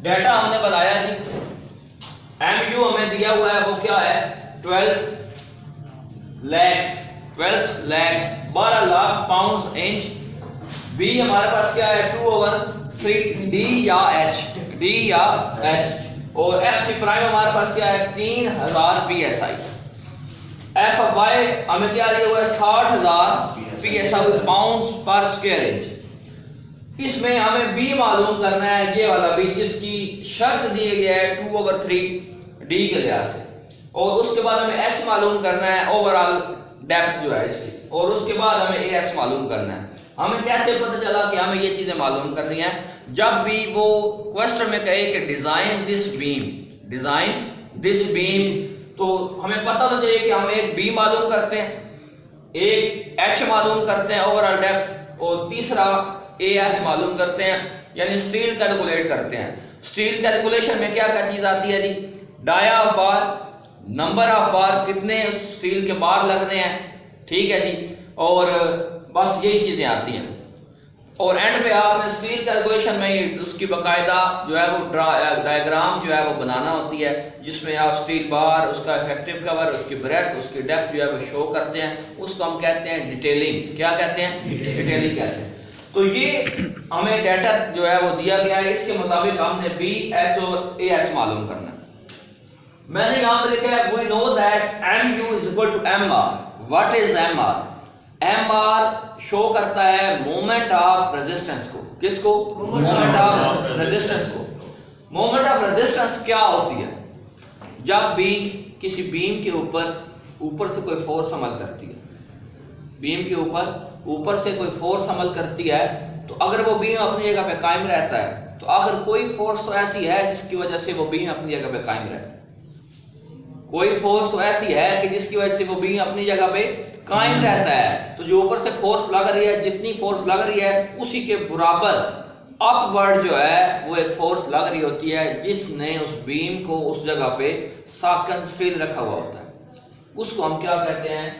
Data हमने बनाया जी, MU हमें दिया हुआ है वो क्या है 12 lakhs 12 lakh pound inch. B हमारे पास क्या है 2/3 D या H और FC प्राइम हमारे पास क्या है 3000 PSI। FY हमें क्या दिया हुआ है 60,000 PSI पाउंड पर स्क्वायर इंच। इसमें हमें B मालूम करना है, ये वाला B जिसकी शर्त दी गई है 2/3 D के लिहाज से, और उसके बाद हमें H मालूम करना है ओवरऑल डेप्थ जो है इसकी, और उसके बाद हमें AS मालूम करना है। हमें कैसे पता चला कि हमें ये चीजें मालूम करनी है? जब भी वो क्वेश्चन में कहे कि डिजाइन दिस बीम, तो हमें पता तो चाहिए कि हम एक B मालूम करते हैं, एक H मालूम करते हैं ओवरऑल डेप्थ, और तीसरा AS मालूम करते हैं, यानी स्टील कैलकुलेट करते हैं। स्टील कैलकुलेशन में क्या क्या चीज आती है जी? Dia of bar, number of bar, कितने स्टील के बार लगने हैं, ठीक है जी, और बस यही चीजें आती हैं। और एंड पे आपने स्टील कैलकुलेशन में उसकी बाकायदा जो है वो डायग्राम जो है वो बनाना होती है, जिसमें आप स्टील बार, उसका इफेक्टिव कवर, उसकी ब्रेथ, उसकी डेप्थ जो है वो शो करते हैं। उसको हम कहते हैं डिटेलिंग। क्या कहते हैं? डिटेलिंग कहते हैं। तो ये हमें डाटा जो है वो दिया गया है, इसके मुताबिक हमने B, H और AS मालूम करना है। मैंने यहां पे लिखा है we know that MU is equal to MR। What is MR? MR show करता है मोमेंट ऑफ रेजिस्टेंस को। किसको? मोमेंट ऑफ रेजिस्टेंस को। मोमेंट ऑफ रेजिस्टेंस क्या होती है? जब भी किसी बीम के ऊपर से कोई फोर्स अमल करती है, बीम के ऊपर से कोई फोर्स अमल करती है, तो अगर वो बीम अपनी जगह पे कायम रहता है, तो आखिर कोई फोर्स तो ऐसी है जिसकी वजह से वो बीम अपनी जगह पे कायम रहता है। कोई फोर्स तो ऐसी है कि जिसकी वजह से वो बीम अपनी जगह पे कायम रहता है। तो जो ऊपर से फोर्स लग रही है, जितनी फोर्स लग रही है उसी के बराबर अपवर्ड जो है वो एक फोर्स लग रही होती है, जिसने उस बीम को उस जगह पे साकन स्टील रखा हुआ होता है। उसको हम क्या कहते हैं?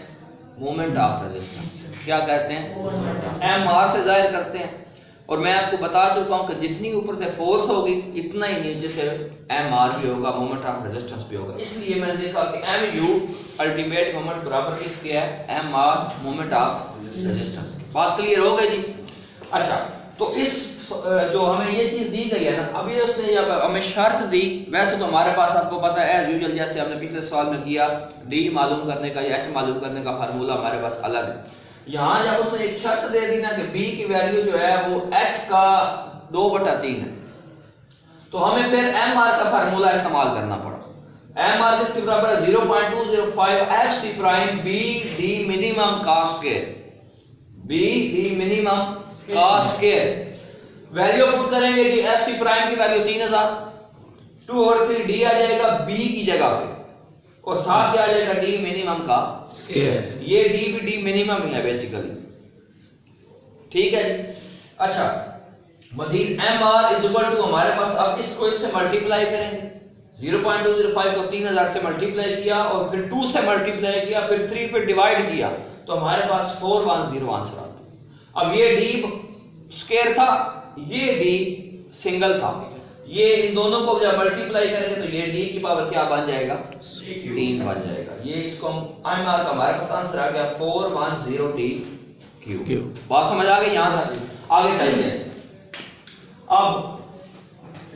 Moment of resistance. क्या कहते हैं? MR से जाहिर करते हैं। और मैं आपको बता चुका हूं कि जितनी ऊपर से फोर्स होगी इतना ही नीचे से MR भी होगा, मोमेंट ऑफ रेजिस्टेंस भी होगा। इसलिए मैंने देखा कि MU अल्टीमेट मोमेंट बराबर किसके है? MR moment of resistance. बात क्लियर हो गई जी? अच्छा, तो इस जो हमें ये चीज दी गई है ना, अभी उसने जब हमें शर्त दी, वैसे तो हमारे पास आपको पता है एज यूजुअल जैसे हमने पिछले सवाल में किया, D मालूम करने का या H मालूम करने का फार्मूला हमारे पास अलग है। यहां जब उसने एक शर्त दे दी ना कि B की वैल्यू जो है वो H का 2/3 है, तो हमें फिर MR का फार्मूला इस्तेमाल करना पड़ा। MR किसके बराबर है? 0.205 FC prime B D minimum का स्क्वायर। B D मिनिमम का स्क्वायर। वैल्यू पुट करेंगे कि FC प्राइम की वैल्यू 3000, 2/3 D आ जाएगा B की जगह पे, और साथ क्या आ जाएगा? D मिनिमम का स्क्वायर। ये D भी D मिनिमम ही है बेसिकली, ठीक है जी। अच्छा, मजीद MR इज इक्वल टू हमारे पास, अब इसको इससे मल्टीप्लाई करेंगे। 0.205 को 3000 से मल्टीप्लाई किया, और फिर 2 से मल्टीप्लाई किया, फिर 3 पे डिवाइड किया, तो हमारे पास 410 आंसर आता है। अब ये D स्क्वायर था, ये D सिंगल था, ये इन दोनों को जब मल्टीप्लाई करेंगे तो ये D की पावर क्या बन जाएगा? 3 बन जाएगा। ये इसको हम MR का हमारे पास आंसर आ गया 410 D क्यूब। बात समझ आ गई? यहां तक आगे चलते हैं। अब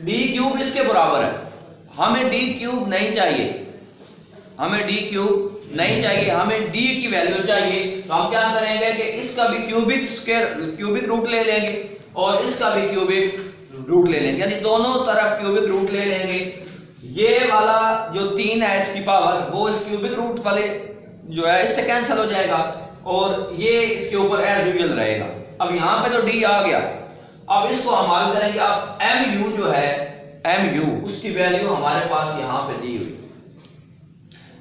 D क्यूब इसके बराबर है, हमें D क्यूब नहीं चाहिए, हमें D क्यूब नहीं चाहिए, हमें D की वैल्यू चाहिए। तो हम क्या करेंगे कि इसका भी क्यूबिक रूट ले लेंगे, और इसका भी क्यूबिक रूट ले लेंगे, यानी दोनों तरफ क्यूबिक रूट ले लेंगे। ये वाला जो 3 है इसकी पावर, वो इस क्यूबिक रूट वाले जो है इससे कैंसिल हो जाएगा, और ये इसके ऊपर एज यूजुअल रहेगा। अब यहाँ पे तो D आ गया, अब इसको हम हल करेंगे। अब MU जो है, MU उसकी वैल्यू हमारे पास यहाँ पे दी हुई,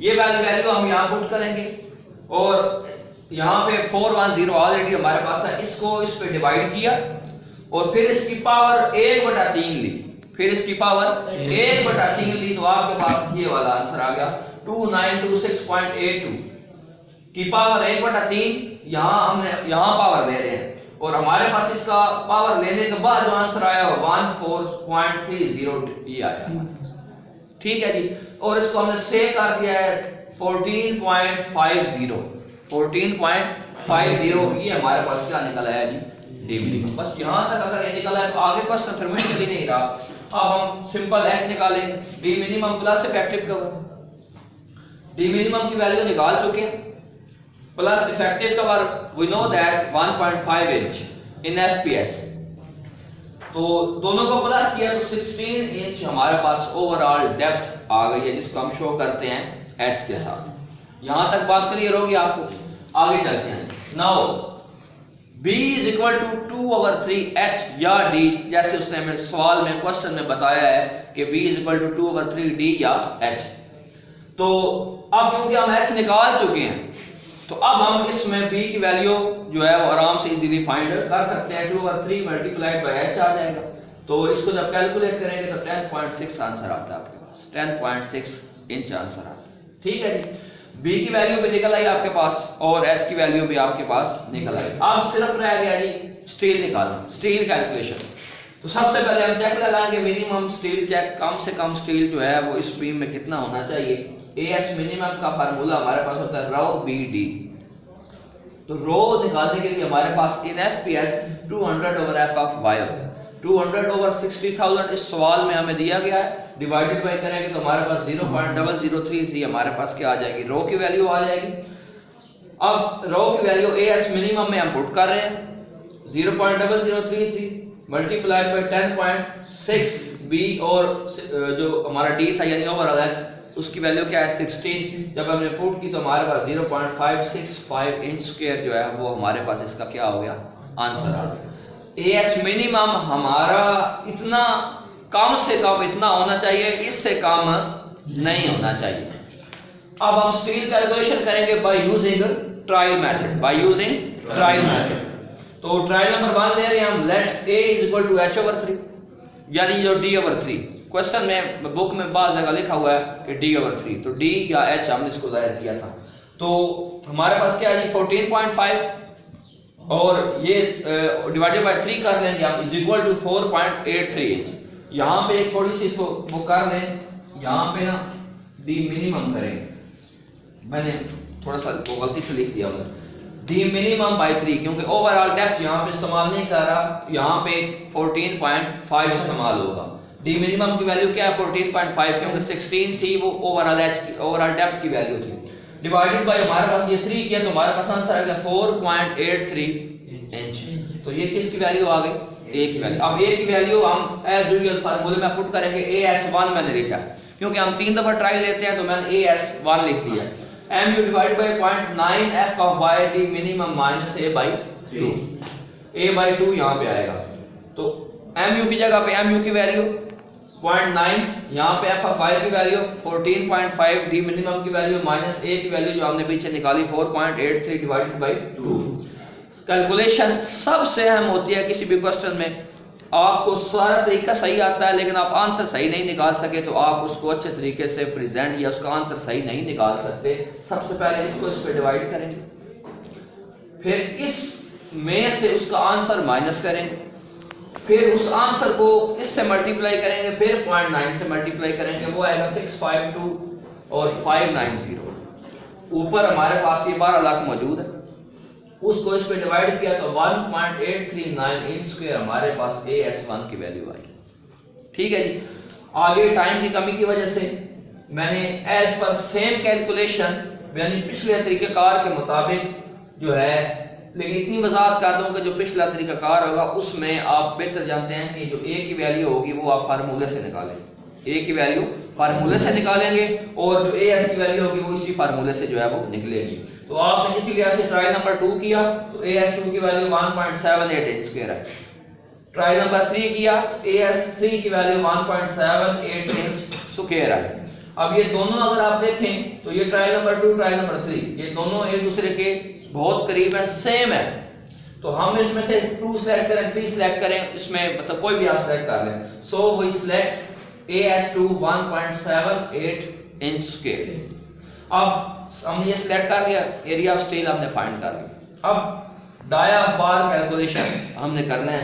ये वैल्यू हम यहाँ पुट करेंगे, और यहाँ पे 410 ऑलरेडी हमारे पास है, इसको इस पे डिवाइड किया और फिर इसकी पावर 1/3 ली, फिर इसकी पावर 1/3 ली, तो आपके पास ये वाला आंसर आ गया 2926.82 की पावर 1/3। यहाँ हमने यहाँ पावर ले रहे हैं और हमारे पास इसका पावर लेने के बाद जो आंसर आया वो 14.30 ये आया, ठीक है जी। और इसको हमने से कर दिया है 14.50 ये हमारे पास क्या निकला है जी, डी मिनिमम। बस यहाँ तक अगर ये निकला है तो आगे क्वेश्चन फिर मुश्किल ही नहीं रहा। अब हम सिंपल एच निकालेंगे, D minimum plus effective cover. D minimum की वैल्यू निकाल चुके हैं, plus effective cover we know that 1.5 inch in FPS, तो दोनों को प्लस किया तो 16 इंच हमारे पास ओवरऑल डेप्थ आ गई है, जिसको हम शो करते हैं एच के साथ। यहां तक बात क्लियर होगी आपको, आगे चलते हैं। Now B is equal to 2/3 H या D, जैसे उसने हमें सवाल में क्वेश्चन में बताया है कि B is equal to 2/3 D या H। तो अब क्योंकि हम H निकाल चुके हैं तो अब हम इसमें B की वैल्यू जो है वो आराम से इजीली फाइंड कर सकते हैं। 2/3 मल्टीप्लाइड बाय H आ जाएगा, तो इसको जब कैलकुलेट करेंगे तो 10.6 आंसर आता है आपके पास, 10.6 इंच आंसर आता है, ठीक है जी। B की वैल्यू भी निकल आई आपके पास और H की वैल्यू भी आपके पास निकल आई। अब सिर्फ रह गया जी स्टील निकालना, स्टील कैलकुलेशन। तो सबसे पहले हम चेक लगाएंगे मिनिमम स्टील चेक, कम से कम स्टील जो है वो इस बीम में कितना होना चाहिए। AS मिनिमम का फार्मूला हमारे पास होता है रो BD। तो रो निकालने के लिए हमारे पास इन FPS 200/F ऑफ Y, 200/60,000 इस सवाल में हमें दिया गया है, डिवाइडेड बाय करेंगे तो हमारे पास 0.0033 हमारे पास क्या आ जाएगी, रो की वैल्यू आ जाएगी। अब रो की वैल्यू AS मिनिमम में हम पुट कर रहे हैं 0.0033 मल्टीप्लाइड बाय 10.6 B और जो हमारा D था यानी ओवरऑल H उसकी वैल्यू क्या है 16। जब हमने पुट की तो हमारे पास 0.565 इंच स्क्वायर जो है वो हमारे पास इसका क्या हो गया, आंसर आ गया। AS मिनिमम हमारा इतना कम से कम इतना होना चाहिए, इससे कम नहीं होना चाहिए। अब हम स्टील कैलकुलेशन करेंगे by using trial method, by using trial method. तो ट्रायल नंबर 1 ले रहे हैं हम, let A is equal to H/3 यानी जो D/3। क्वेश्चन में बुक में बात जगह लिखा हुआ है कि D/3, तो D या H हमने इसको जाहिर किया था। तो हमारे पास क्या है जी 14.5 और ये डिवाइडेड बाय 3 कर लेंगे हम, इज इक्वल टू 4.83 इंच। यहाँ पे एक थोड़ी सी इसको वो कर लें, यहाँ पे ना D मिनिमम करेंगे, मैंने थोड़ा सा वो गलती से लिख दिया हुआ D मिनिमम बाय 3, क्योंकि ओवरऑल डेप्थ यहाँ पे इस्तेमाल नहीं कर रहा, यहाँ पे 14.5 इस्तेमाल होगा। D मिनिमम की वैल्यू क्या है 14.5, क्योंकि 16 थी वो ओवरऑल H की ओवरऑल डेप्थ की वैल्यू थी, डिवाइडेड बाय हमारे पास ये 3 किया तो हमारे पास आंसर आ गया 4.83 इंच। तो ये किसकी वैल्यू आ गई, A की वैल्यू। अब A की वैल्यू हम एज यूजुअल फार्मूले में पुट करेंगे, AS1 मैंने लिखा क्योंकि हम 3 दफा ट्रायल लेते हैं तो मैंने AS1 लिख दिया। MU divide by 0.9 F of Y D minimum minus A/2, A/2 यहाँ पे आएगा। तो MU की जगह पे MU की वैल्यू 0.9, यहाँ पे F ऑफ Y की वैल्यू 14.5, D मिनिमम की वैल्यू माइनस A की वैल्यू जो हमने पीछे निकाली 4.83 डिवाइडेड बाय 2। कैलकुलेशन सबसे अहम होती है किसी भी क्वेश्चन में, आपको सारा तरीका सही आता है लेकिन आप आंसर सही नहीं निकाल सके तो आप उसको अच्छे तरीके से प्रेजेंट या उसका आंसर सही नहीं निकाल सकते। सबसे पहले इसको इस पे डिवाइड करेंगे, फिर इस में से उसका आंसर माइनस करेंगे, फिर उस आंसर को इससे मल्टीप्लाई करेंगे, फिर 0.9 से मल्टीप्लाई करेंगे, वो आएगा 652 और 590। ऊपर हमारे पास ये 12 लाख मौजूद है, उसको इस पे डिवाइड किया तो 1.839 इंच स्क्वायर हमारे पास AS1 की वैल्यू आई। ठीक है जी। आगे टाइम की कमी की वजह से मैंने एज पर सेम कैलकुलेशन यानी पिछले तरीकेकार के मुताबिक जो है, लेकिन इतनी वजाहत कर दूं कि जो पिछला तरीकाकार होगा उसमें आप बेहतर जानते हैं कि जो A की वैल्यू होगी वो आप फार्मूले से निकालेंगे, A की वैल्यू फार्मूले से निकालेंगे और जो AS की वैल्यू होगी वो इसी फार्मूले से जो है वो निकलेगी। तो आपने इसी लिहाज से ट्रायल नंबर 2 किया तो AS2 की वैल्यू 1.78 इंच स्क्वायर है। ट्रायल नंबर 3 किया तो AS3 की वैल्यू 1.78 इंच स्क्वायर है। अब ये दोनों अगर आप देखें तो ये ट्रायल नंबर 2 ट्रायल नंबर 3 ये दोनों एक दूसरे के बहुत करीब हैं, सेम है। तो हम इसमें से 2 सेलेक्ट करें, 3 सेलेक्ट करें, इसमें मतलब कोई भी आप सेलेक्ट कर लें। So we select AS2 1.78 inch scale. अब हमने ये सिलेक्ट कर लिया, एरिया ऑफ स्टील हमने फाइंड कर लिया। अब डाया बार कैलकुलेशन हमने करना है।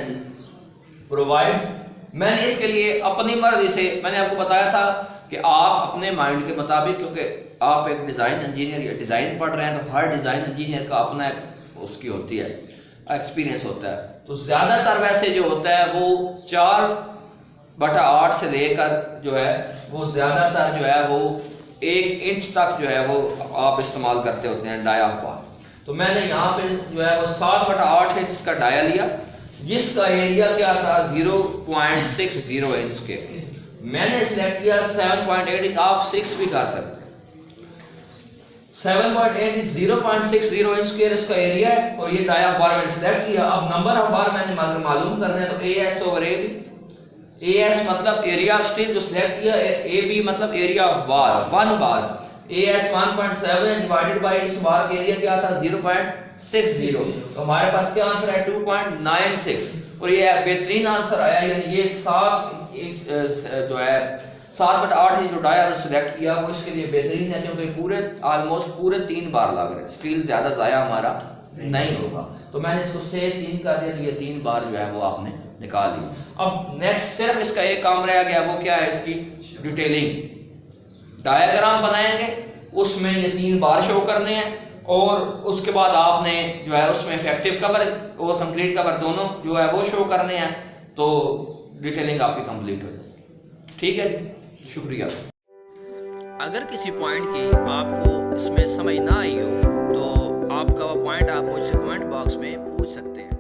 प्रोवाइड्स, मैंने इसके लिए अपनी मर्जी से, मैंने आपको बताया था कि आप अपने माइंड के मुताबिक, क्योंकि आप एक डिज़ाइन इंजीनियर या डिज़ाइन पढ़ रहे हैं तो हर डिज़ाइन इंजीनियर का अपना एक उसकी होती है एक्सपीरियंस होता है। तो ज़्यादातर वैसे जो होता है वो 4/8 से लेकर जो है वो ज़्यादातर जो है वो 1 इंच तक जो है वो आप इस्तेमाल करते होते हैं डाया बार। तो मैंने यहाँ पे जो है वो 7/8 इंच का डाया लिया, जिसका एरिया क्या था 0.60 इंच के। मैंने सिलेक्ट किया 7.8, आप 6 भी कर सकते हैं। 7.8 0.60 इंच स्क्वायर इसका एरिया है और ये डाया बार मैंने सिलेक्ट किया। अब नंबर ऑफ बार मैंने मालूम करना है, तो AS/AB, AS मतलब एरिया ऑफ स्टील जो सिलेक्ट किया, AB मतलब area of bar, 1 bar. AS 1.7 divided by इस बार का एरिया क्या था 0.60, तो हमारे पास क्या आंसर है 2.96। और ये बेहतरीन आंसर आया, यानी ये 7 इंच जो है 7/8 इंच जो डाया हमने सिलेक्ट किया वो इसके लिए बेहतरीन है, क्योंकि पूरे ऑलमोस्ट पूरे 3 बार लग रहे हैं, स्टील ज्यादा जाया हमारा नहीं होगा। तो मैंने इसको से 3 कर दिया, तो ये 3 बार जो है वो आपने निकाल लिया। अब नेक्स्ट सिर्फ इसका एक काम रह गया, वो क्या है इसकी डिटेलिंग। डायग्राम बनाएंगे, उसमें ये 3 बार शो करने हैं और उसके बाद आपने जो है उसमें इफेक्टिव कवर और कंक्रीट कवर दोनों जो है वो शो करने हैं, तो डिटेलिंग आपकी कंप्लीट हो जाएगी। ठीक है जी, शुक्रिया। अगर किसी पॉइंट की आपको इसमें समझ ना आई हो तो आपका वो पॉइंट आप मुझसे कमेंट बॉक्स में पूछ सकते हैं।